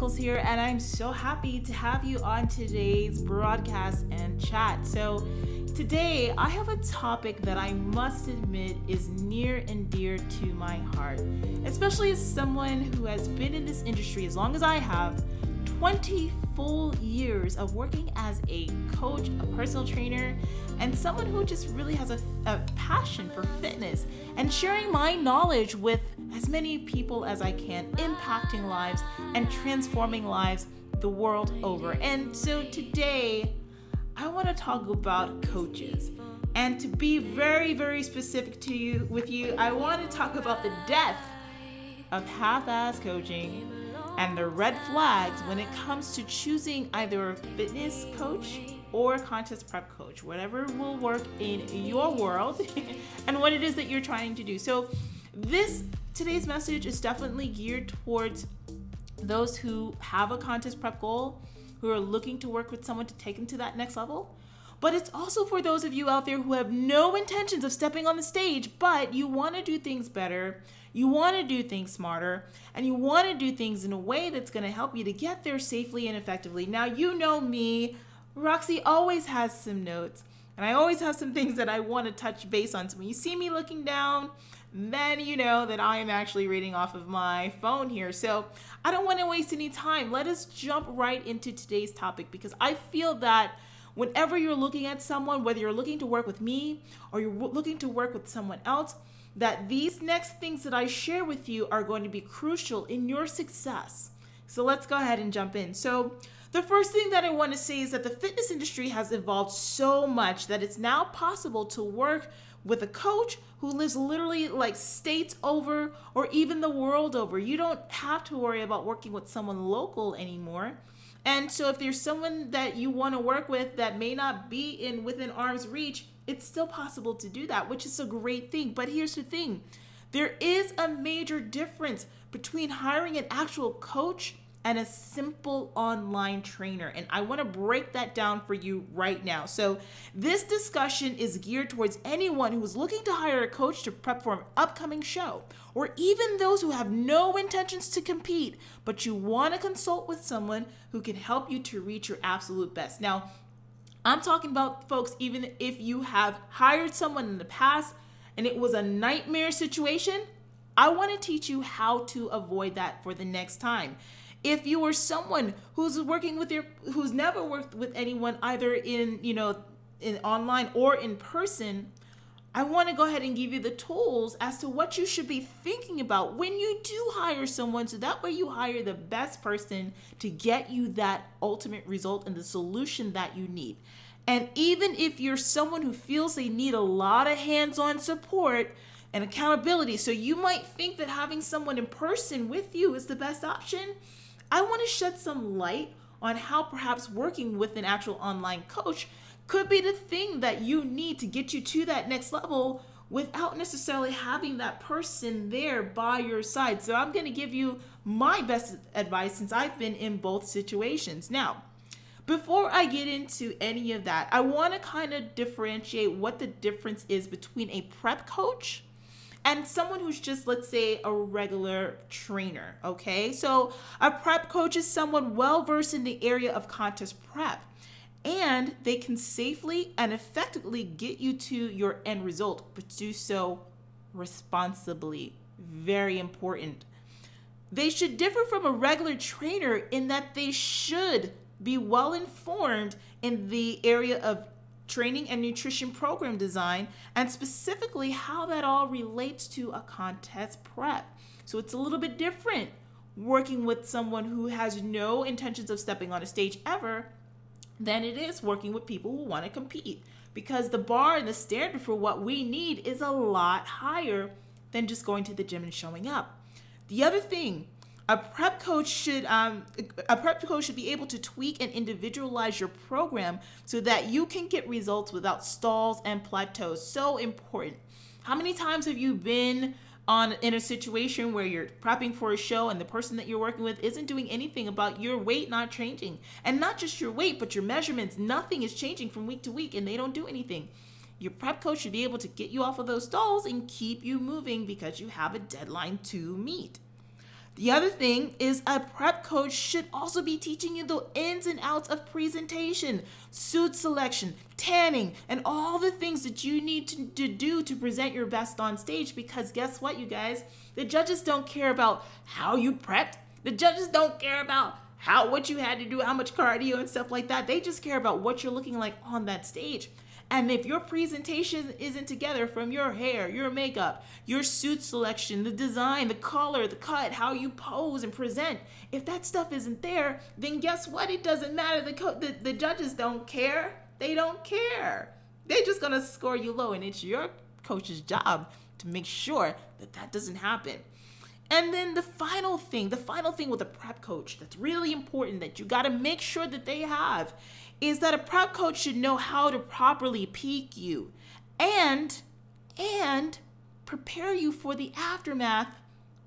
Buckles here, and I'm so happy to have you on today's broadcast and chat. So today I have a topic that I must admit is near and dear to my heart, especially as someone who has been in this industry as long as I have, 20 full years of working as a coach, a personal trainer, and someone who just really has a passion for fitness and sharing my knowledge with as many people as I can, impacting lives and transforming lives the world over. And so today, I want to talk about coaches. And to be very, very specific with you, I want to talk about the death of half-ass coaching and the red flags when it comes to choosing either a fitness coach or a contest prep coach, whatever will work in your world and what it is that you're trying to do. So today's message is definitely geared towards those who have a contest prep goal, who are looking to work with someone to take them to that next level. But it's also for those of you out there who have no intentions of stepping on the stage, but you want to do things better, you want to do things smarter, and you want to do things in a way that's going to help you to get there safely and effectively. Now, you know me, Roxy always has some notes, and I always have some things that I want to touch base on. So when you see me looking down, then you know that I am actually reading off of my phone here. So I don't want to waste any time. Let us jump right into today's topic, because I feel that whenever you're looking at someone, whether you're looking to work with me or you're looking to work with someone else, that these next things that I share with you are going to be crucial in your success. So let's go ahead and jump in. So the first thing that I want to say is that the fitness industry has evolved so much that it's now possible to work with a coach who lives literally like states over or even the world over. You don't have to worry about working with someone local anymore. And so if there's someone that you want to work with that may not be within arm's reach, it's still possible to do that, which is a great thing. But here's the thing. There is a major difference between hiring an actual coach and a simple online trainer. And I want to break that down for you right now. So this discussion is geared towards anyone who is looking to hire a coach to prep for an upcoming show, or even those who have no intentions to compete, but you want to consult with someone who can help you to reach your absolute best. Now, I'm talking about folks, even if you have hired someone in the past and it was a nightmare situation, I want to teach you how to avoid that for the next time. If you are someone who's who's never worked with anyone either in online or in person, I want to go ahead and give you the tools as to what you should be thinking about when you do hire someone, so that way you hire the best person to get you that ultimate result and the solution that you need. And even if you're someone who feels they need a lot of hands-on support and accountability, so you might think that having someone in person with you is the best option, I want to shed some light on how perhaps working with an actual online coach could be the thing that you need to get you to that next level without necessarily having that person there by your side. So I'm going to give you my best advice since I've been in both situations. Now, before I get into any of that, I want to kind of differentiate what the difference is between a prep coach and someone who's just, let's say, a regular trainer, okay? So a prep coach is someone well-versed in the area of contest prep, and they can safely and effectively get you to your end result, but do so responsibly. Very important. They should differ from a regular trainer in that they should be well-informed in the area of training and nutrition program design, and specifically how that all relates to a contest prep. So it's a little bit different working with someone who has no intentions of stepping on a stage ever than it is working with people who want to compete, because the bar and the standard for what we need is a lot higher than just going to the gym and showing up. The other thing, a prep coach should be able to tweak and individualize your program so that you can get results without stalls and plateaus. So important. How many times have you been in a situation where you're prepping for a show and the person that you're working with isn't doing anything about your weight not changing? And not just your weight, but your measurements. Nothing is changing from week to week, and they don't do anything. Your prep coach should be able to get you off of those stalls and keep you moving because you have a deadline to meet. The other thing is a prep coach should also be teaching you the ins and outs of presentation, suit selection, tanning, and all the things that you need to do to present your best on stage. Because guess what, you guys? The judges don't care about how you prepped. The judges don't care about what you had to do, how much cardio and stuff like that. They just care about what you're looking like on that stage. And if your presentation isn't together, from your hair, your makeup, your suit selection, the design, the color, the cut, how you pose and present, if that stuff isn't there, then guess what? It doesn't matter. The judges don't care. They don't care. They're just going to score you low, and it's your coach's job to make sure that doesn't happen. And then the final thing with a prep coach that's really important that you got to make sure that they have is that a prep coach should know how to properly peak you and prepare you for the aftermath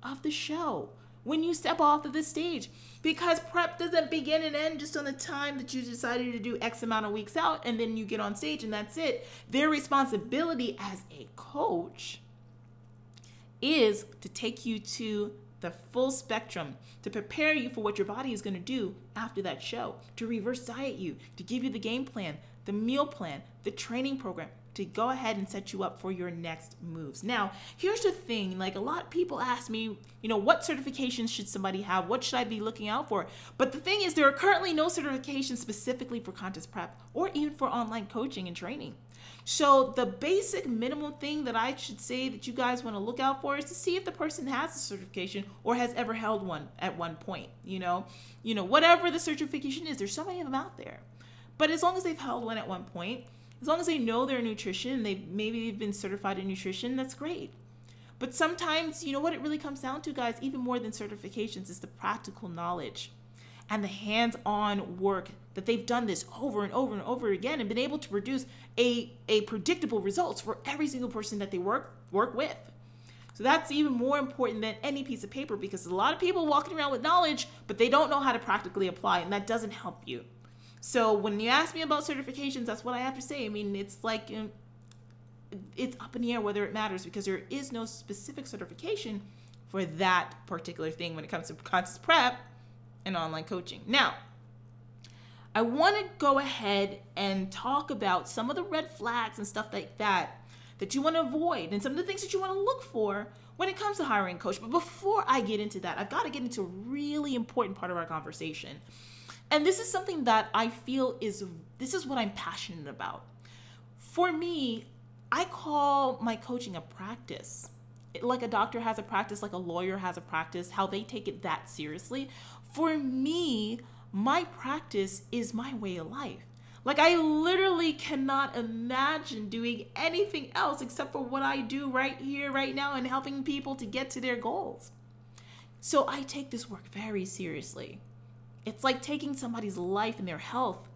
of the show when you step off of the stage. Because prep doesn't begin and end just on the time that you decided to do X amount of weeks out and then you get on stage and that's it. Their responsibility as a coach is to take you to the full spectrum, to prepare you for what your body is going to do after that show, to reverse diet you, to give you the game plan, the meal plan, the training program, to go ahead and set you up for your next moves. Now, here's the thing, like a lot of people ask me, what certifications should somebody have? What should I be looking out for? But the thing is, there are currently no certifications specifically for contest prep or even for online coaching and training. So the basic minimum thing that I should say that you guys want to look out for is to see if the person has a certification or has ever held one at one point. Whatever the certification is, there's so many of them out there. But as long as they've held one at one point, as long as they know their nutrition, they've been certified in nutrition, that's great. But sometimes, what it really comes down to, guys, even more than certifications, is the practical knowledge and the hands-on work that they've done this over and over and over again and been able to produce a predictable results for every single person that they work with. So that's even more important than any piece of paper, because a lot of people walking around with knowledge, but they don't know how to practically apply, and that doesn't help you. So when you ask me about certifications, that's what I have to say. I mean, it's like, it's up in the air whether it matters, because there is no specific certification for that particular thing when it comes to contest prep and online coaching. Now, I want to go ahead and talk about some of the red flags and stuff like that you want to avoid, and some of the things that you want to look for when it comes to hiring a coach. But before I get into that, I've got to get into a really important part of our conversation. And this is something that I feel this is what I'm passionate about. For me, I call my coaching a practice. Like a doctor has a practice, like a lawyer has a practice, how they take it that seriously. For me, my practice is my way of life. Like, I literally cannot imagine doing anything else except for what I do right here, right now, and helping people to get to their goals. So I take this work very seriously. It's like taking somebody's life and their health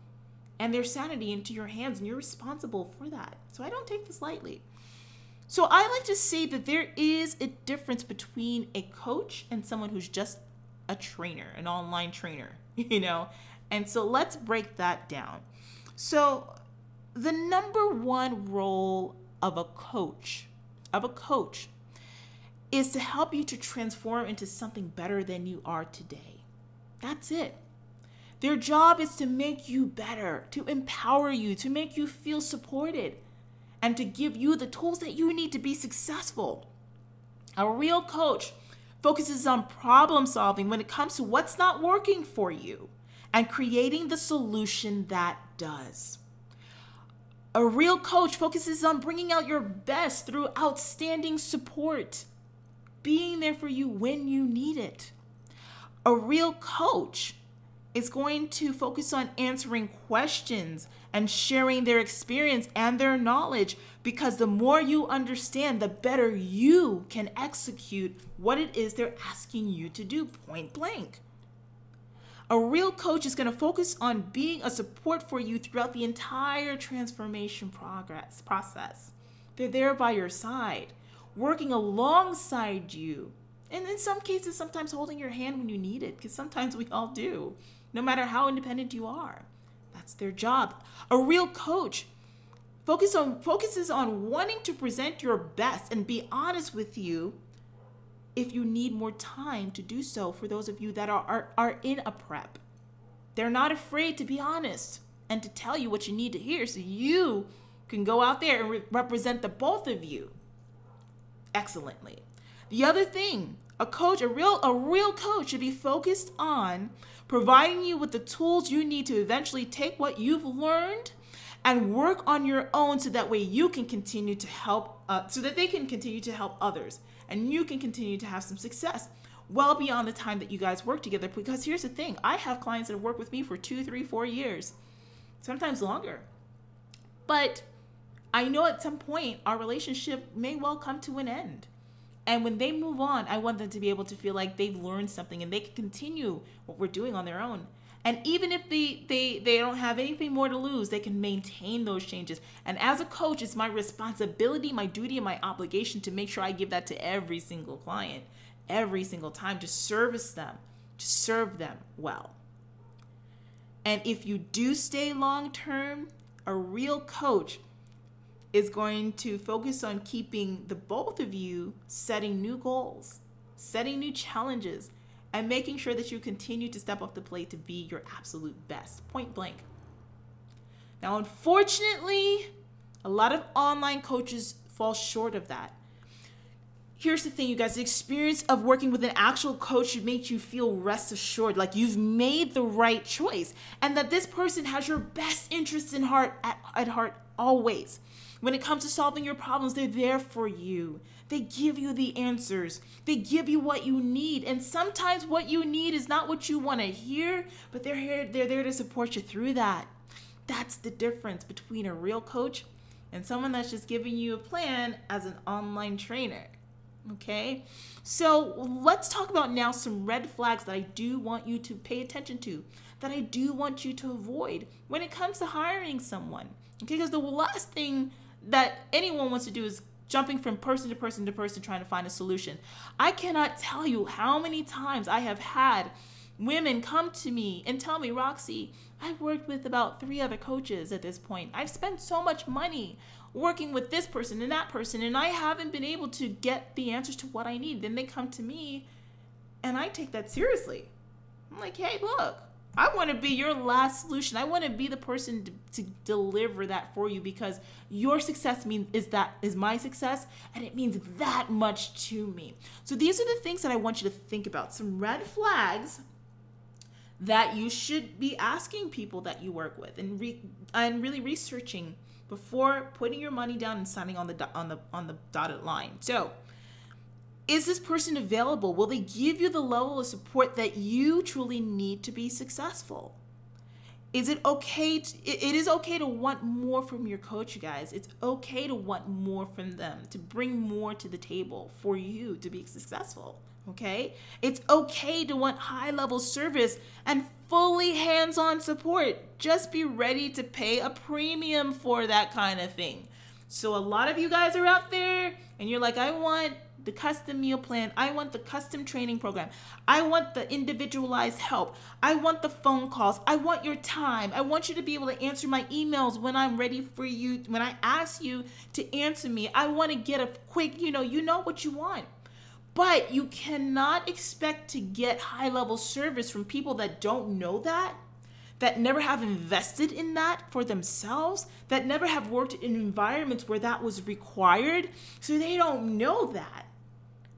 and their sanity into your hands, and you're responsible for that. So I don't take this lightly. So I like to say that there is a difference between a coach and someone who's just a trainer, an online trainer, And so let's break that down. So the number one role of a coach is to help you to transform into something better than you are today. That's it. Their job is to make you better, to empower you, to make you feel supported, and to give you the tools that you need to be successful. A real coach focuses on problem solving when it comes to what's not working for you and creating the solution that does. A real coach focuses on bringing out your best through outstanding support, being there for you when you need it. A real coach is going to focus on answering questions and sharing their experience and their knowledge, because the more you understand, the better you can execute what it is they're asking you to do, point blank. A real coach is going to focus on being a support for you throughout the entire transformation process. They're there by your side, working alongside you, and in some cases, sometimes holding your hand when you need it, because sometimes we all do, no matter how independent you are. That's their job. A real coach focuses on wanting to present your best and be honest with you if you need more time to do so for those of you that are in a prep. They're not afraid to be honest and to tell you what you need to hear so you can go out there and represent the both of you excellently. The other thing, a real coach should be focused on providing you with the tools you need to eventually take what you've learned and work on your own so that way you can continue to help, so that they can continue to help others and you can continue to have some success well beyond the time that you guys work together. Because here's the thing, I have clients that have worked with me for 2, 3, 4 years, sometimes longer. But I know at some point our relationship may well come to an end. And when they move on, I want them to be able to feel like they've learned something and they can continue what we're doing on their own. And even if they don't have anything more to lose, they can maintain those changes. And as a coach, it's my responsibility, my duty, and my obligation to make sure I give that to every single client, every single time, to service them, to serve them well. And if you do stay long-term, a real coach is going to focus on keeping the both of you setting new goals, setting new challenges, and making sure that you continue to step up the plate to be your absolute best, point blank. Now, unfortunately, a lot of online coaches fall short of that. Here's the thing, you guys, the experience of working with an actual coach should make you feel rest assured, like you've made the right choice and that this person has your best interests at heart always. When it comes to solving your problems, they're there for you. They give you the answers. They give you what you need. And sometimes what you need is not what you want to hear, but they're there to support you through that. That's the difference between a real coach and someone that's just giving you a plan as an online trainer. Okay? So let's talk about now some red flags that I do want you to pay attention to, that I do want you to avoid when it comes to hiring someone. Okay? Because the last thing that anyone wants to do is jumping from person to person to person trying to find a solution. I cannot tell you how many times I have had women come to me and tell me, Roxy, I've worked with about 3 other coaches at this point. I've spent so much money working with this person and that person, and I haven't been able to get the answers to what I need. Then they come to me, and I take that seriously. I'm like, hey, look, I want to be your last solution. I want to be the person to deliver that for you because your success is my success, and it means that much to me. So these are the things that I want you to think about. Some red flags that you should be asking people that you work with and really researching before putting your money down and signing on the dotted line. So, is this person available? Will they give you the level of support that you truly need to be successful? Is it okay? It is okay to want more from your coach, you guys. It's okay to want more from them, to bring more to the table for you to be successful, okay? It's okay to want high-level service and fully hands-on support. Just be ready to pay a premium for that kind of thing. So a lot of you guys are out there and you're like, I want the custom meal plan. I want the custom training program. I want the individualized help. I want the phone calls. I want your time. I want you to be able to answer my emails when I'm ready for you. When I ask you to answer me, I want to get a quick, you know what you want. But you cannot expect to get high-level service from people that don't know that never have invested in that for themselves, that never have worked in environments where that was required, so they don't know that.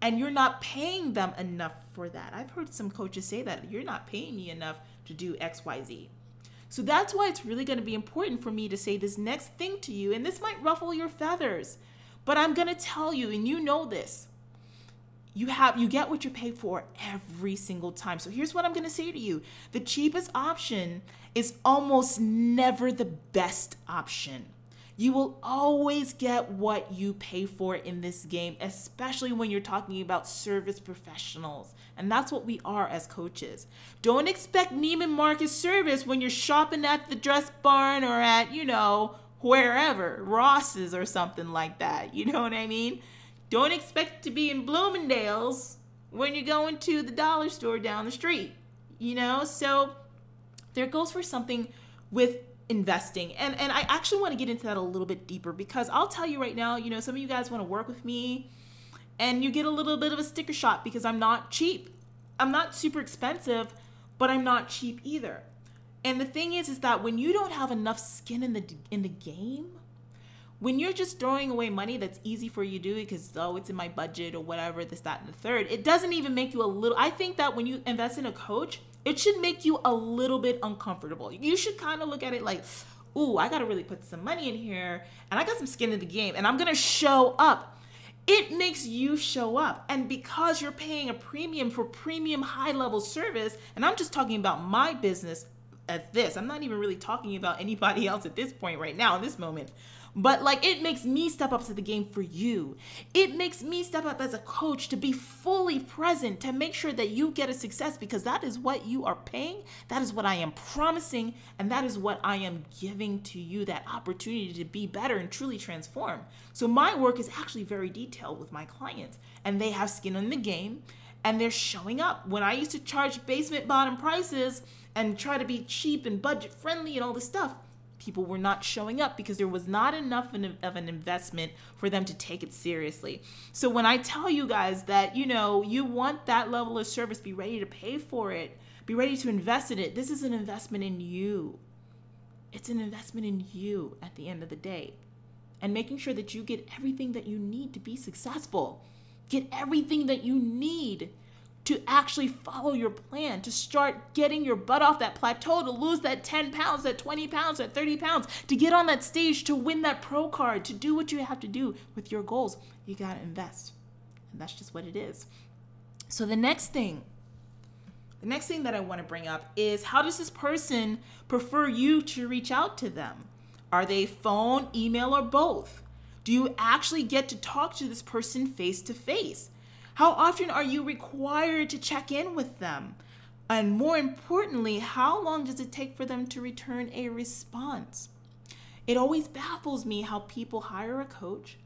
And you're not paying them enough for that. I've heard some coaches say that, you're not paying me enough to do X, Y, Z. So that's why it's really going to be important for me to say this next thing to you, and this might ruffle your feathers, but I'm going to tell you, and you know this, you get what you pay for every single time. So here's what I'm going to say to you. The cheapest option is almost never the best option. You will always get what you pay for in this game, especially when you're talking about service professionals. And that's what we are as coaches. Don't expect Neiman Marcus service when you're shopping at the Dress Barn or at, wherever, Ross's or something like that. You know what I mean? Don't expect to be in Bloomingdale's when you're going to the dollar store down the street, So there goes for something with investing. And I actually want to get into that a little bit deeper because I'll tell you right now, some of you guys want to work with me And you get a little bit of a sticker shock because I'm not cheap. I'm not super expensive, but I'm not cheap either. And the thing is that when you don't have enough skin in the game, when you're just throwing away money that's easy for you to do because, oh, it's in my budget or whatever, this, that, and the third, it doesn't even make you a little, I think that when you invest in a coach, it should make you a little bit uncomfortable. You should kind of look at it like, ooh, I got to really put some money in here and I got some skin in the game and I'm going to show up. It makes you show up. And because you're paying a premium for premium high-level service, and I'm just talking about my business at this, I'm not even really talking about anybody else at this point right now, in this moment. But like, it makes me step up to the game for you. It makes me step up as a coach to be fully present, to make sure that you get a success, because that is what you are paying. That is what I am promising. And that is what I am giving to you, that opportunity to be better and truly transform. So my work is actually very detailed with my clients, and they have skin in the game and they're showing up. When I used to charge basement bottom prices and try to be cheap and budget friendly and all this stuff, people were not showing up because there was not enough of an investment for them to take it seriously. So when I tell you guys that, you know, you want that level of service, be ready to pay for it, be ready to invest in it. This is an investment in you. It's an investment in you at the end of the day. And making sure that you get everything that you need to be successful. Get everything that you need to actually follow your plan, to start getting your butt off that plateau, to lose that 10 pounds, that 20 pounds, that 30 pounds, to get on that stage, to win that pro card, to do what you have to do with your goals. You got to invest. And that's just what it is. So the next thing that I want to bring up is, how does this person prefer you to reach out to them? Are they phone, email, or both? Do you actually get to talk to this person face to face? How often are you required to check in with them? And more importantly, how long does it take for them to return a response? It always baffles me how people hire a coach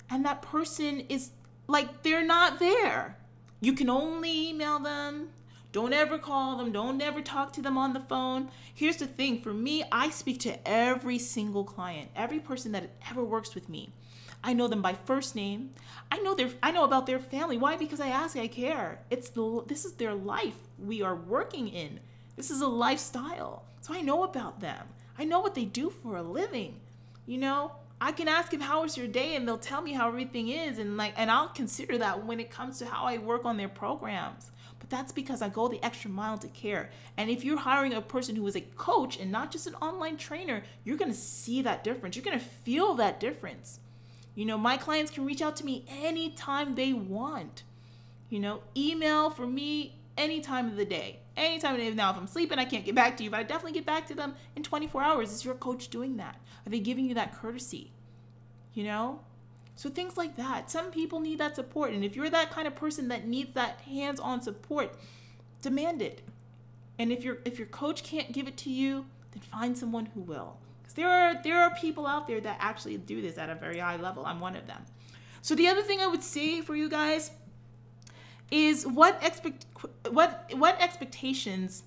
and that person is like, they're not there. You can only email them. Don't ever call them. Don't ever talk to them on the phone. Here's the thing. For me, I speak to every single client, every person that ever works with me. I know them by first name. I know about their family. Why? Because I ask, I care. This is their life we are working in. This is a lifestyle. So I know about them. I know what they do for a living. You know, I can ask them, how was your day? And they'll tell me how everything is. And I'll consider that when it comes to how I work on their programs. But that's because I go the extra mile to care. And if you're hiring a person who is a coach and not just an online trainer, you're going to see that difference. You're going to feel that difference. You know, my clients can reach out to me anytime they want. You know, email for me any time of the day. Anytime of the day. Now, if I'm sleeping, I can't get back to you, but I definitely get back to them in 24 hours. Is your coach doing that? Are they giving you that courtesy? You know? So things like that. Some people need that support. And if you're that kind of person that needs that hands-on support, demand it. And if your coach can't give it to you, then find someone who will. There are people out there that actually do this at a very high level. I'm one of them. So the other thing I would say for you guys is, what expectations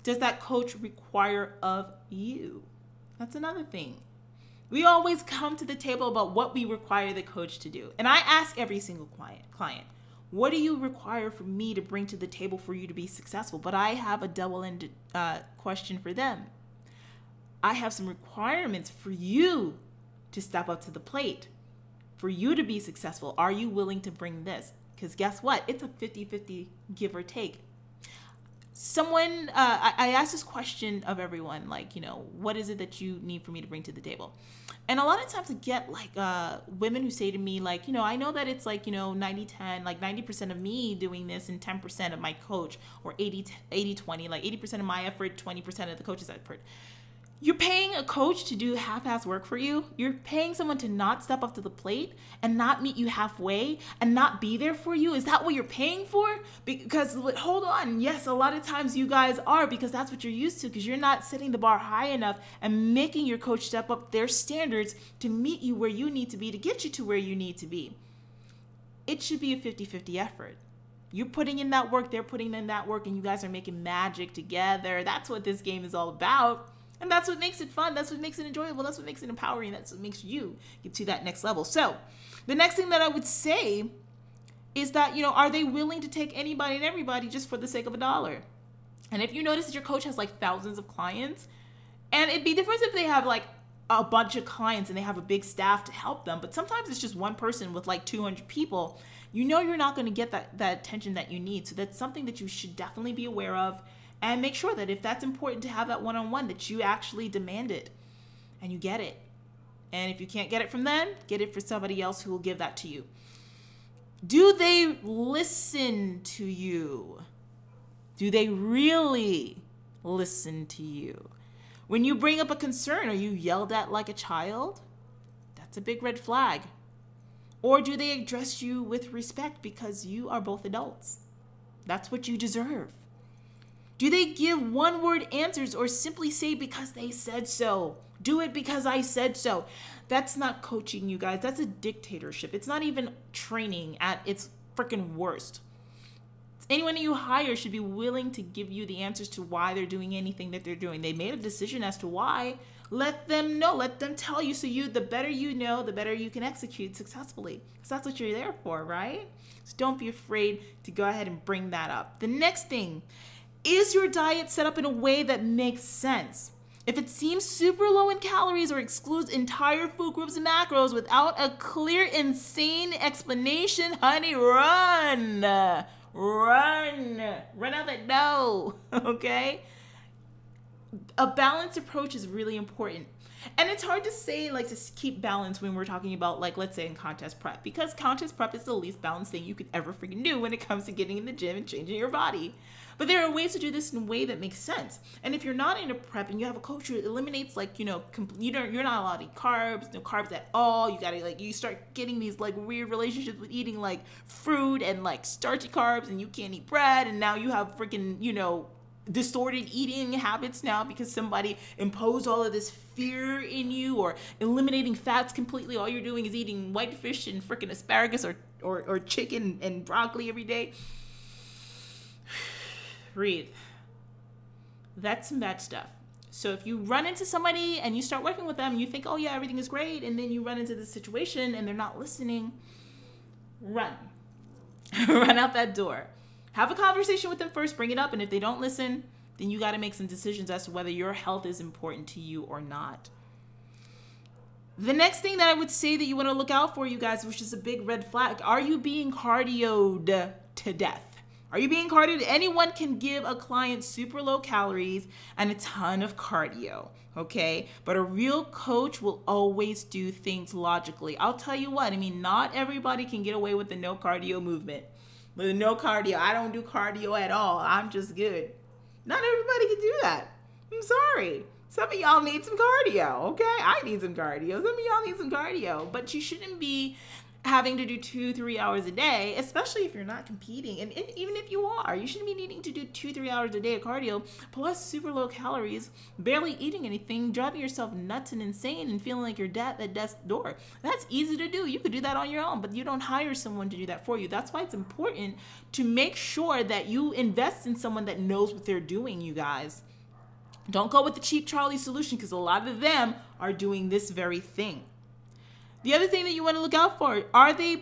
does that coach require of you? That's another thing. We always come to the table about what we require the coach to do. And I ask every single client, what do you require for me to bring to the table for you to be successful? But I have a double-ended question for them. I have some requirements for you to step up to the plate, for you to be successful. Are you willing to bring this? Because guess what? It's a 50-50 give or take. I asked this question of everyone, like, you know, what is it that you need for me to bring to the table? And a lot of times I get like women who say to me, like, you know, I know that it's like, you know, 90-10, like 90% of me doing this and 10% of my coach, or 80-20, like 80% of my effort, 20% of the coach's effort. You're paying a coach to do half-ass work for you. You're paying someone to not step up to the plate and not meet you halfway and not be there for you. Is that what you're paying for? Because hold on. Yes, a lot of times you guys are, because that's what you're used to, because you're not setting the bar high enough and making your coach step up their standards to meet you where you need to be, to get you to where you need to be. It should be a 50-50 effort. You're putting in that work, they're putting in that work, and you guys are making magic together. That's what this game is all about. And that's what makes it fun. That's what makes it enjoyable. That's what makes it empowering. That's what makes you get to that next level. So the next thing that I would say is that, are they willing to take anybody and everybody just for the sake of $1? And if you notice that your coach has like thousands of clients, and it'd be different if they have like a bunch of clients and they have a big staff to help them, but sometimes it's just one person with like 200 people, you're not going to get that attention that you need. So that's something that you should definitely be aware of, and make sure that if that's important to have that one-on-one, that you actually demand it and you get it. And if you can't get it from them, get it for somebody else who will give that to you. Do they listen to you? Do they really listen to you? When you bring up a concern, are you yelled at like a child? That's a big red flag. Or do they address you with respect because you are both adults? That's what you deserve. Do they give one-word answers or simply say because they said so? Do it because I said so. That's not coaching, you guys. That's a dictatorship. It's not even training at its freaking worst. Anyone you hire should be willing to give you the answers to why they're doing anything that they're doing. They made a decision as to why. Let them know. Let them tell you. So the better you know, the better you can execute successfully. Because that's what you're there for, right? So don't be afraid to go ahead and bring that up. The next thing, is your diet set up in a way that makes sense? If it seems super low in calories or excludes entire food groups and macros without a clear, insane explanation, honey, run. Run out that door, okay? A balanced approach is really important. And it's hard to say, like, to keep balance when we're talking about, like, let's say in contest prep, because contest prep is the least balanced thing you could ever freaking do when it comes to getting in the gym and changing your body. But there are ways to do this in a way that makes sense. And if you're not in a prep and you have a coach who eliminates, like, you're not allowed to eat carbs, no carbs at all. You gotta, like, you start getting these, like, weird relationships with eating, like, fruit and, like, starchy carbs, and you can't eat bread, and now you have freaking, distorted eating habits now because somebody imposed all of this fear in you, or eliminating fats completely. All you're doing is eating white fish and freaking asparagus or chicken and broccoli every day. Breathe. That's some bad stuff. So if you run into somebody and you start working with them, you think, oh yeah, everything is great, and then you run into this situation and they're not listening, run. Run out that door. Have a conversation with them first, bring it up, and if they don't listen, then you got to make some decisions as to whether your health is important to you or not. The next thing that I would say that you want to look out for, you guys, which is a big red flag, are you being cardioed to death? Are you being cardioed? Anyone can give a client super low calories and a ton of cardio, okay? But a real coach will always do things logically. I'll tell you what, not everybody can get away with the no cardio movement. With no cardio, I don't do cardio at all. I'm just good. Not everybody can do that. I'm sorry. Some of y'all need some cardio, okay? I need some cardio. Some of y'all need some cardio. But you shouldn't be having to do 2-3 hours a day, especially if you're not competing. And even if you are, you shouldn't be needing to do 2-3 hours a day of cardio, plus super low calories, barely eating anything, driving yourself nuts and insane and feeling like you're at that death's door. That's easy to do. You could do that on your own, but you don't hire someone to do that for you. That's why it's important to make sure that you invest in someone that knows what they're doing, you guys. Don't go with the cheap Charlie solution, because a lot of them are doing this very thing. The other thing that you want to look out for,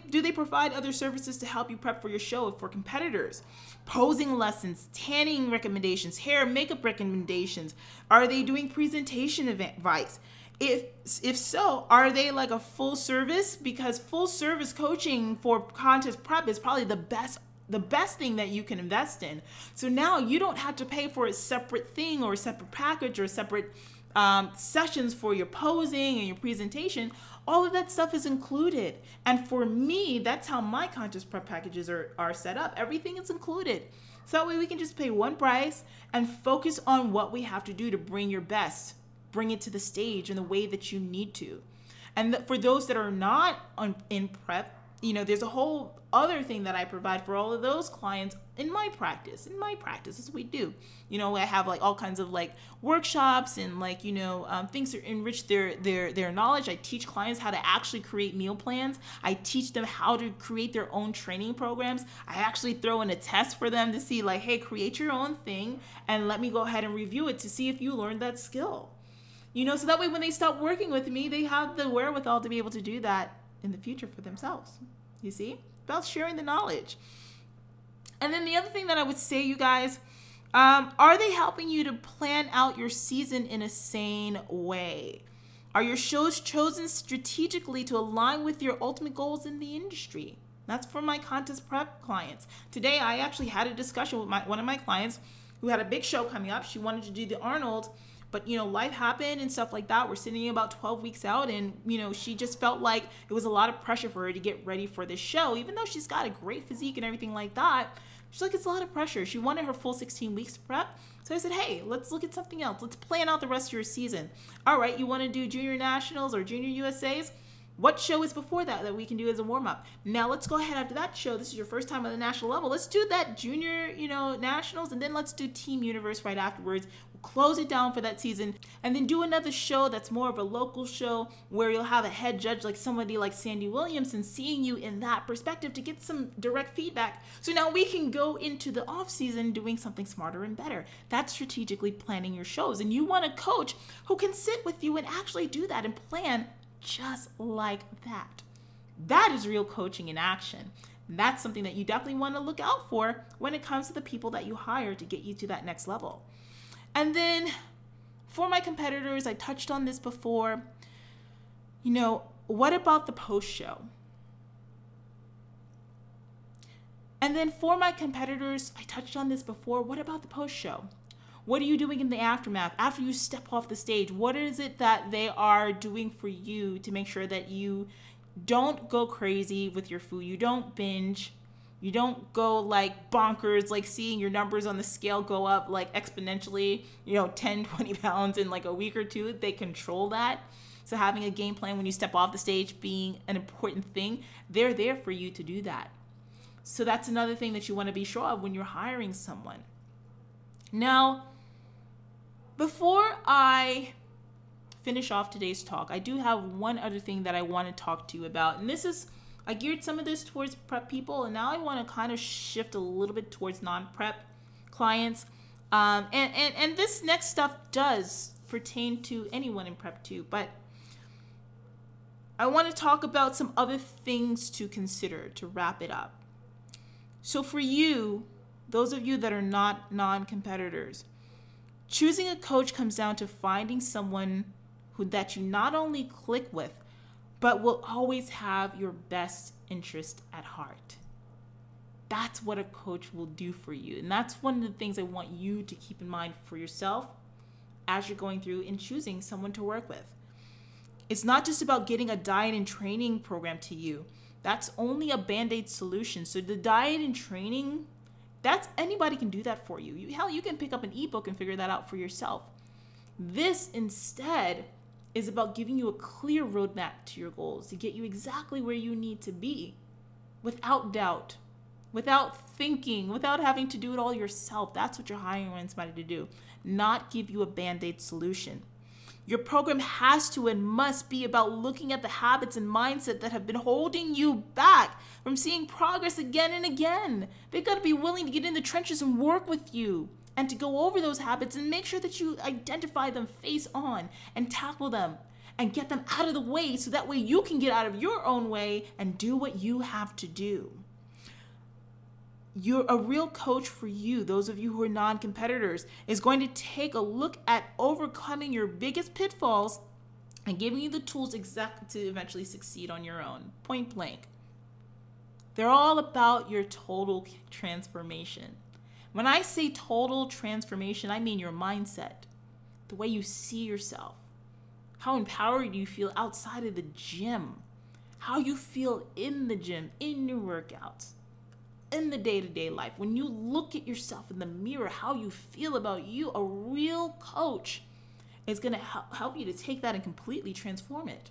do they provide other services to help you prep for your show for competitors? Posing lessons, tanning recommendations, hair, makeup recommendations. Are they doing presentation advice? If so, are they like a full service? Because full service coaching for contest prep is probably the best thing that you can invest in. So now you don't have to pay for a separate thing or a separate package or separate sessions for your posing and your presentation. All of that stuff is included. And for me, that's how my contest prep packages are set up. Everything is included. So that way we can just pay one price and focus on what we have to do to bring your best, bring it to the stage in the way that you need to. And for those that are not in prep, there's a whole other thing that I provide for all of those clients in my practice. This is what we do. I have like all kinds of like workshops and like, things to enrich their knowledge. I teach clients how to actually create meal plans. I teach them how to create their own training programs. I actually throw in a test for them to see like, hey, create your own thing and let me go ahead and review it to see if you learned that skill. So that way when they stop working with me, they have the wherewithal to be able to do that in the future for themselves. You see? about sharing the knowledge. And then the other thing that I would say, you guys, are they helping you to plan out your season in a sane way? Are your shows chosen strategically to align with your ultimate goals in the industry? That's for my contest prep clients. Today, I actually had a discussion with one of my clients who had a big show coming up. She wanted to do the Arnold, but life happened and stuff like that. We're sitting about 12 weeks out, and she just felt like it was a lot of pressure for her to get ready for this show, even though she's got a great physique and everything like that. She's like, it's a lot of pressure. She wanted her full 16 weeks to prep. So I said, hey, let's look at something else. Let's plan out the rest of your season. All right, you want to do junior nationals or junior USAs? What show is before that we can do as a warm-up? Now let's go ahead after that show. This is your first time on the national level. Let's do that junior, nationals, and then let's do Team Universe right afterwards. Close it down for that season, and then do another show that's more of a local show where you'll have a head judge like somebody like Sandy Williams, and seeing you in that perspective to get some direct feedback. So now we can go into the off season doing something smarter and better. That's strategically planning your shows, and you want a coach who can sit with you and actually do that and plan just like that. That is real coaching in action. That's something that you definitely want to look out for when it comes to the people that you hire to get you to that next level. And then for my competitors, I touched on this before, what about the post show? And then for my competitors, I touched on this before, what about the post show? What are you doing in the aftermath? After you step off the stage, what is it that they are doing for you to make sure that you don't go crazy with your food? You don't binge. You don't go like bonkers, like seeing your numbers on the scale go up like exponentially, 10, 20 pounds in like a week or two. They control that. So having a game plan when you step off the stage being an important thing, they're there for you to do that. So that's another thing that you want to be sure of when you're hiring someone. Now, before I finish off today's talk, I do have one other thing that I want to talk to you about. And I geared some of this towards prep people, and now I want to kind of shift a little bit towards non-prep clients. And this next stuff does pertain to anyone in prep too, but I want to talk about some other things to consider to wrap it up. So for you, those of you that are not non-competitors, choosing a coach comes down to finding someone that you not only click with, but will always have your best interest at heart. That's what a coach will do for you. And that's one of the things I want you to keep in mind for yourself as you're going through and choosing someone to work with. It's not just about getting a diet and training program to you. That's only a Band-Aid solution. So the diet and training, anybody can do that for you. Hell, you can pick up an ebook and figure that out for yourself. This instead is about giving you a clear roadmap to your goals to get you exactly where you need to be without doubt, without thinking, without having to do it all yourself. That's what you're hiring somebody to do, not give you a Band-Aid solution. Your program has to and must be about looking at the habits and mindset that have been holding you back from seeing progress again and again. They've got to be willing to get in the trenches and work with you and to go over those habits and make sure that you identify them face on and tackle them and get them out of the way so that way you can get out of your own way and do what you have to do. A real coach for you, those of you who are non-competitors, is going to take a look at overcoming your biggest pitfalls and giving you the tools exactly to eventually succeed on your own, point blank. They're all about your total transformation. When I say total transformation, I mean your mindset, the way you see yourself, how empowered you feel outside of the gym, how you feel in the gym, in your workouts, in the day-to-day life. When you look at yourself in the mirror, how you feel about you, a real coach is going to help you to take that and completely transform it.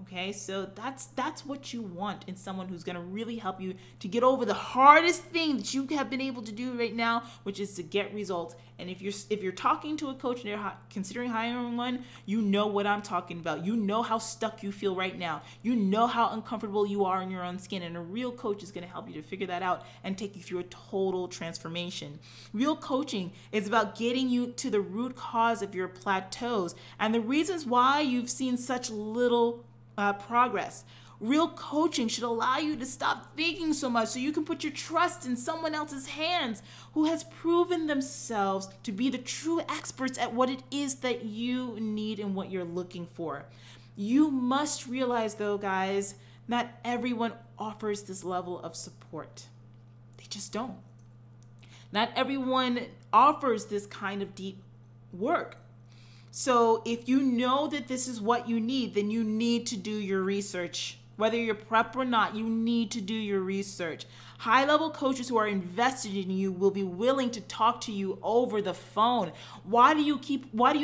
Okay, so that's what you want in someone who's going to really help you to get over the hardest thing that you have been able to do right now, which is to get results. And if you're talking to a coach and you're considering hiring one, you know what I'm talking about. You know how stuck you feel right now. You know how uncomfortable you are in your own skin. And a real coach is going to help you to figure that out and take you through a total transformation. Real coaching is about getting you to the root cause of your plateaus and the reasons why you've seen such little progress. Real coaching should allow you to stop thinking so much so you can put your trust in someone else's hands who has proven themselves to be the true experts at what it is that you need and what you're looking for. You must realize, though, guys, not everyone offers this level of support. They just don't. Not everyone offers this kind of deep work. So if you know that this is what you need, then you need to do your research. Whether you're prep or not, you need to do your research. High-level coaches who are invested in you will be willing to talk to you over the phone. Why do you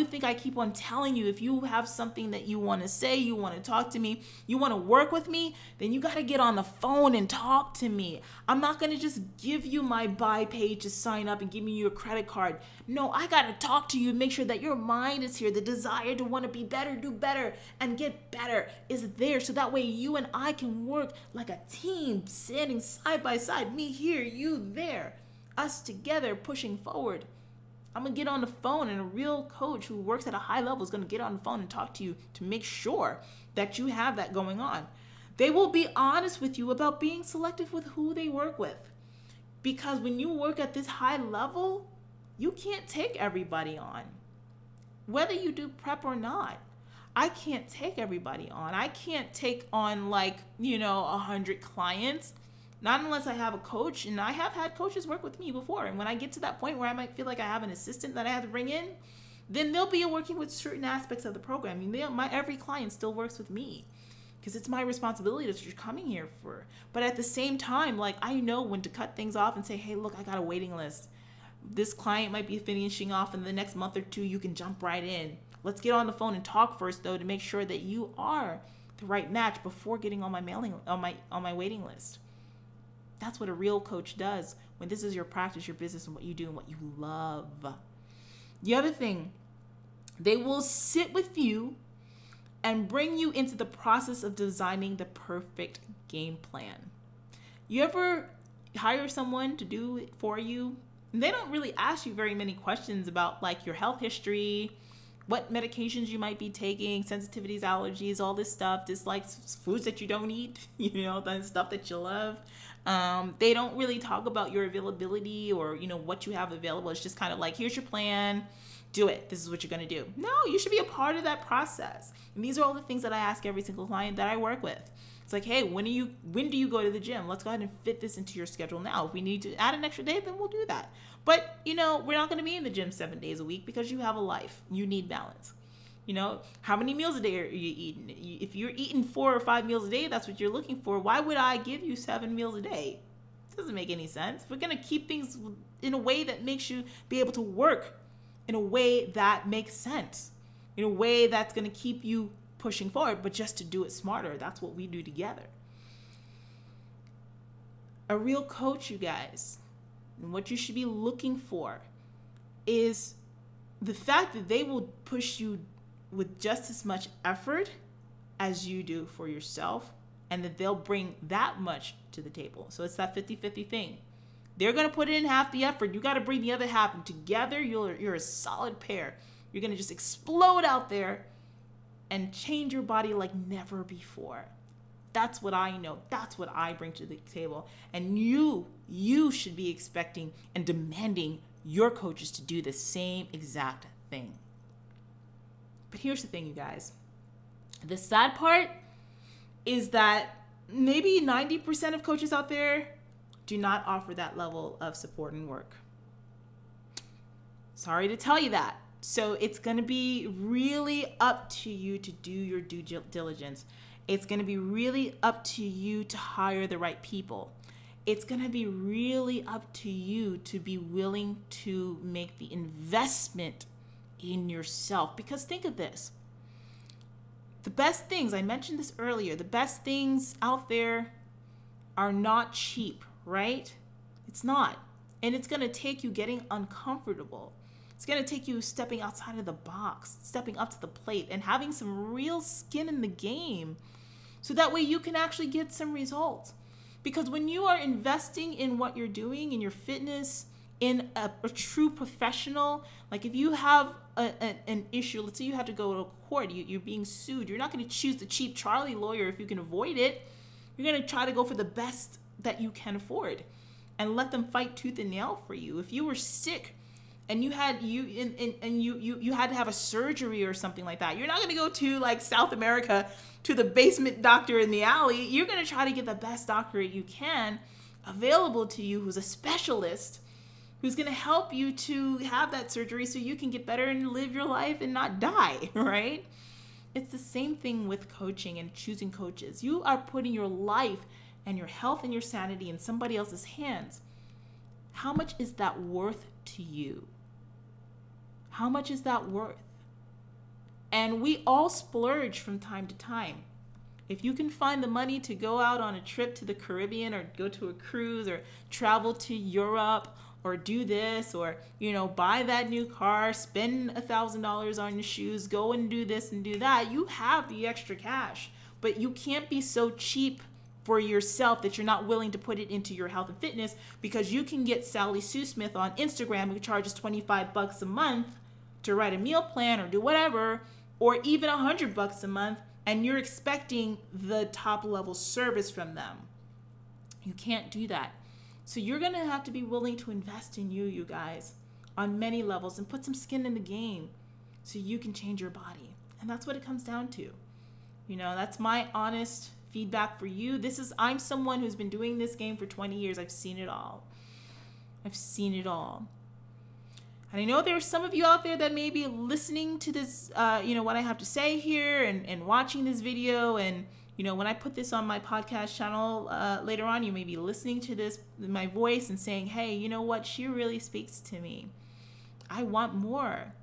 think I keep on telling you, if you have something that you want to say, you want to talk to me, you want to work with me, then you got to get on the phone and talk to me. I'm not going to just give you my buy page to sign up and give me your credit card. No, I got to talk to you and make sure that your mind is here. The desire to want to be better, do better, and get better is there. So that way you and I can work like a team, standing side by side. Me here, you there, us together pushing forward. I'm gonna get on the phone, and a real coach who works at a high level is gonna get on the phone and talk to you to make sure that you have that going on. They will be honest with you about being selective with who they work with, because when you work at this high level, you can't take everybody on. Whether you do prep or not, I can't take everybody on. I can't take on 100 clients. Not unless I have a coach, and I have had coaches work with me before. And when I get to that point where I might feel like I have an assistant that I have to bring in, then they'll be working with certain aspects of the program. Every client still works with me because it's my responsibility that you're coming here for. But at the same time, I know when to cut things off and say, hey, look, I got a waiting list. This client might be finishing off in the next month or two. You can jump right in. Let's get on the phone and talk first, though, to make sure that you are the right match before getting on my waiting list. That's what a real coach does when this is your practice, your business, and what you do and what you love. The other thing, they will sit with you and bring you into the process of designing the perfect game plan. You ever hire someone to do it for you? And they don't really ask you very many questions about your health history, what medications you might be taking, sensitivities, allergies, all this stuff, dislikes, foods that you don't eat, the stuff that you love. They don't really talk about your availability or, what you have available. It's just kind of here's your plan, do it. This is what you're going to do. No, you should be a part of that process. And these are all the things that I ask every single client that I work with. It's hey, when do you go to the gym? Let's go ahead and fit this into your schedule now. If we need to add an extra day, then we'll do that. But, we're not going to be in the gym 7 days a week because you have a life. You need balance. How many meals a day are you eating? If you're eating 4 or 5 meals a day, that's what you're looking for. Why would I give you 7 meals a day? It doesn't make any sense. We're going to keep things in a way that makes you be able to work in a way that makes sense, in a way that's going to keep you pushing forward, but just to do it smarter. That's what we do together. A real coach, you guys, and what you should be looking for is the fact that they will push you with just as much effort as you do for yourself, and that they'll bring that much to the table. So it's that 50-50 thing. They're going to put in half the effort. You got to bring the other half, and together you're a solid pair. You're going to just explode out there and change your body like never before. That's what I know. That's what I bring to the table. And you should be expecting and demanding your coaches to do the same exact thing. But here's the thing, you guys. The sad part is that maybe 90% of coaches out there do not offer that level of support and work. Sorry to tell you that. So it's going to be really up to you to do your due diligence. It's going to be really up to you to hire the right people. It's going to be really up to you to be willing to make the investment in yourself. Because think of this. The best things, I mentioned this earlier, the best things out there are not cheap, right? It's not. And it's going to take you getting uncomfortable. It's going to take you stepping outside of the box, stepping up to the plate, and having some real skin in the game so that way you can actually get some results. Because when you are investing in what you're doing, in your fitness, in a true professional. Like if you have an issue, let's say you have to go to court, you're being sued, you're not going to choose the cheap Charlie lawyer if you can avoid it. You're going to try to go for the best that you can afford and let them fight tooth and nail for you. If you were sick and you had you had to have a surgery or something like that, you're not going to go to like South America to the basement doctor in the alley. You're going to try to get the best doctor you can available to you, who's a specialist, who's going to help you to have that surgery so you can get better and live your life and not die, right? It's the same thing with coaching and choosing coaches. You are putting your life and your health and your sanity in somebody else's hands. How much is that worth to you? How much is that worth? And we all splurge from time to time. If you can find the money to go out on a trip to the Caribbean or go to a cruise or travel to Europe or do this or, buy that new car, spend $1,000 on your shoes, go and do this and do that, you have the extra cash. But you can't be so cheap for yourself that you're not willing to put it into your health and fitness, because you can get Sally Sue Smith on Instagram, who charges $25 a month to write a meal plan or do whatever, or even $100 a month, and you're expecting the top level service from them. You can't do that. So you're going to have to be willing to invest in you guys, on many levels, and put some skin in the game so you can change your body. And that's what it comes down to. That's my honest feedback for you. I'm someone who's been doing this game for 20 years. I've seen it all. And I know there are some of you out there that may be listening to this, what I have to say here and watching this video. And, when I put this on my podcast channel later on, you may be listening to this, my voice, and saying, hey, you know what? She really speaks to me. I want more.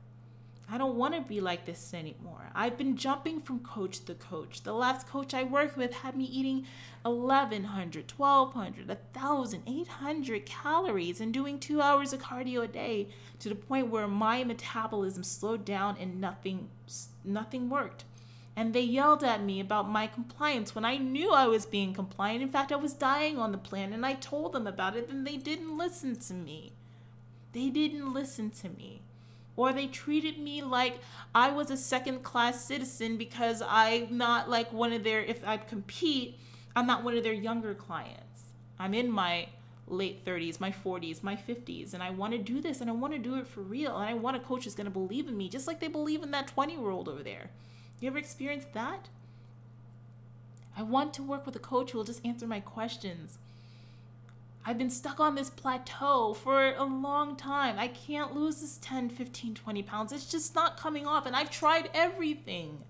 I don't want to be like this anymore. I've been jumping from coach to coach. The last coach I worked with had me eating 1,100, 1,200, 1,000, 800 calories and doing 2 hours of cardio a day, to the point where my metabolism slowed down and nothing worked. And they yelled at me about my compliance when I knew I was being compliant. In fact, I was dying on the plan, and I told them about it, and they didn't listen to me. Or they treated me like I was a second-class citizen because I'm not like if I compete, I'm not one of their younger clients. I'm in my late 30s, my 40s, my 50s, and I want to do this, and I want to do it for real, and I want a coach who's going to believe in me, just like they believe in that 20-year-old over there. You ever experienced that? I want to work with a coach who will just answer my questions. I've been stuck on this plateau for a long time. I can't lose this 10, 15, 20 pounds. It's just not coming off. And I've tried everything.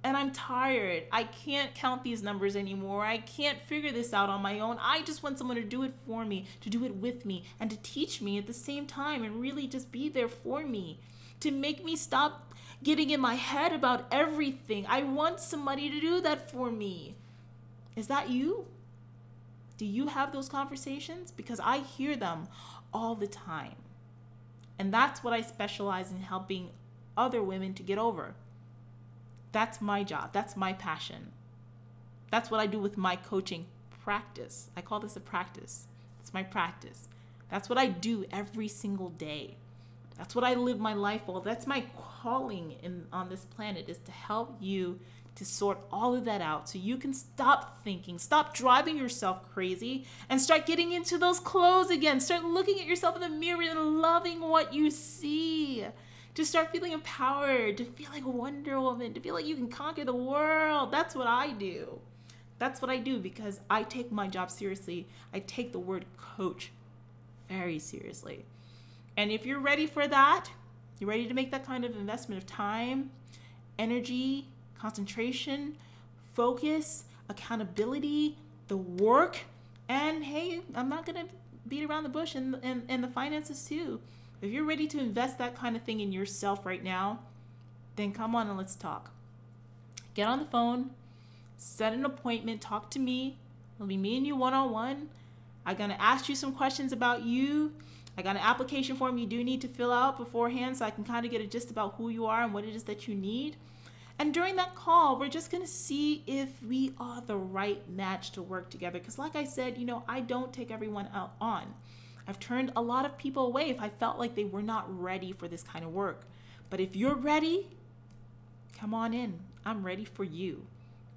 And I'm tired. I can't count these numbers anymore. I can't figure this out on my own. I just want someone to do it for me, to do it with me, and to teach me at the same time, and really just be there for me, to make me stop getting in my head about everything. I want somebody to do that for me. Is that you? Do you have those conversations? Because I hear them all the time. And that's what I specialize in, helping other women to get over. That's my job. That's my passion. That's what I do with my coaching practice. I call this a practice. It's my practice. That's what I do every single day. That's what I live my life for. That's my calling on this planet, is to help you to sort all of that out so you can stop thinking, stop driving yourself crazy, and start getting into those clothes again. Start looking at yourself in the mirror and loving what you see. To start feeling empowered, to feel like Wonder Woman, to feel like you can conquer the world. That's what I do. That's what I do, because I take my job seriously. I take the word coach very seriously. And if you're ready for that, you're ready to make that kind of investment of time, energy, concentration, focus, accountability, the work, and hey, I'm not going to beat around the bush and the finances too. If you're ready to invest that kind of thing in yourself right now, then come on and let's talk. Get on the phone, set an appointment, talk to me. It'll be me and you one-on-one. I'm going to ask you some questions about you. I got an application form you do need to fill out beforehand, so I can kind of get a gist about who you are and what it is that you need. And during that call, we're just going to see if we are the right match to work together. Because like I said, I don't take everyone out on. I've turned a lot of people away if I felt like they were not ready for this kind of work. But if you're ready, come on in. I'm ready for you.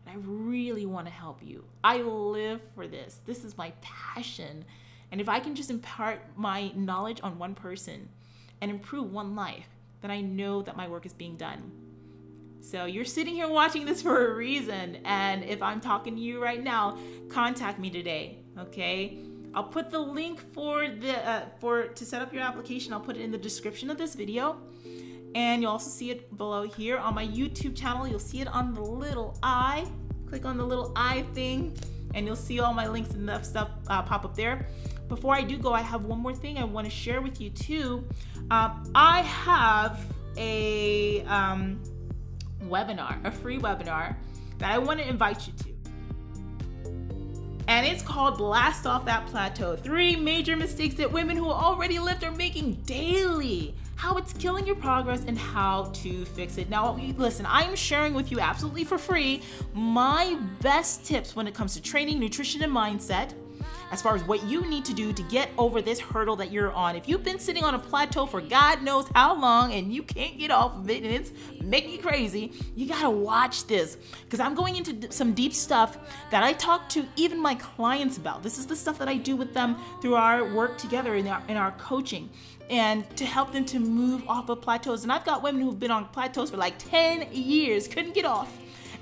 I really want to help you. I live for this. This is my passion. And if I can just impart my knowledge on one person and improve one life, then I know that my work is being done. So you're sitting here watching this for a reason. And if I'm talking to you right now, contact me today, okay? I'll put the link for to set up your application. I'll put it in the description of this video. And you'll also see it below here on my YouTube channel. You'll see it on the little eye. Click on the little eye thing and you'll see all my links and stuff pop up there. Before I do go, I have one more thing I want to share with you too. I have a webinar, a free webinar that I want to invite you to. And it's called Blast Off That Plateau. 3 major mistakes that women who already lift are making daily. How it's killing your progress and how to fix it. Now, listen, I'm sharing with you absolutely for free my best tips when it comes to training, nutrition, and mindset, as far as what you need to do to get over this hurdle that you're on. If you've been sitting on a plateau for God knows how long and you can't get off of it and it's making you crazy, you gotta watch this, because I'm going into some deep stuff that I talk to even my clients about. This is the stuff that I do with them through our work together in our coaching, and to help them to move off of plateaus. And I've got women who've been on plateaus for like 10 years, couldn't get off.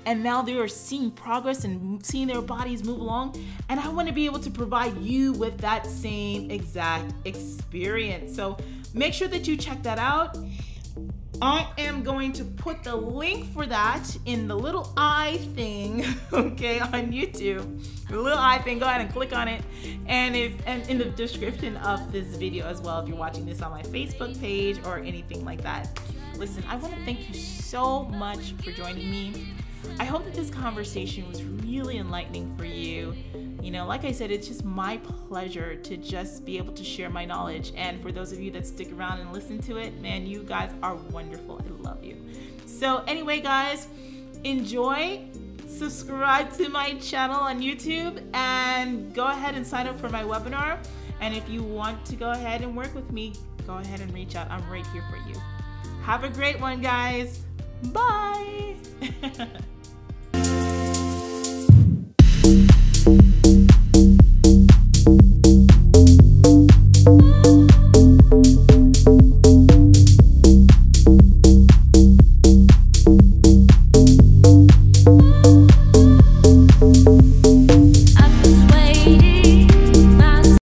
And now they are seeing progress and seeing their bodies move along. And I want to be able to provide you with that same exact experience. So make sure that you check that out. I am going to put the link for that in the little eye thing, okay, on YouTube. The little eye thing, go ahead and click on it. And in the description of this video as well, if you're watching this on my Facebook page or anything like that. Listen, I want to thank you so much for joining me. I hope that this conversation was really enlightening for you. You know, like I said, it's just my pleasure to just be able to share my knowledge. And for those of you that stick around and listen to it, man, you guys are wonderful. I love you. So anyway, guys, enjoy. Subscribe to my channel on YouTube and go ahead and sign up for my webinar. And if you want to go ahead and work with me, go ahead and reach out. I'm right here for you. Have a great one, guys. Bye.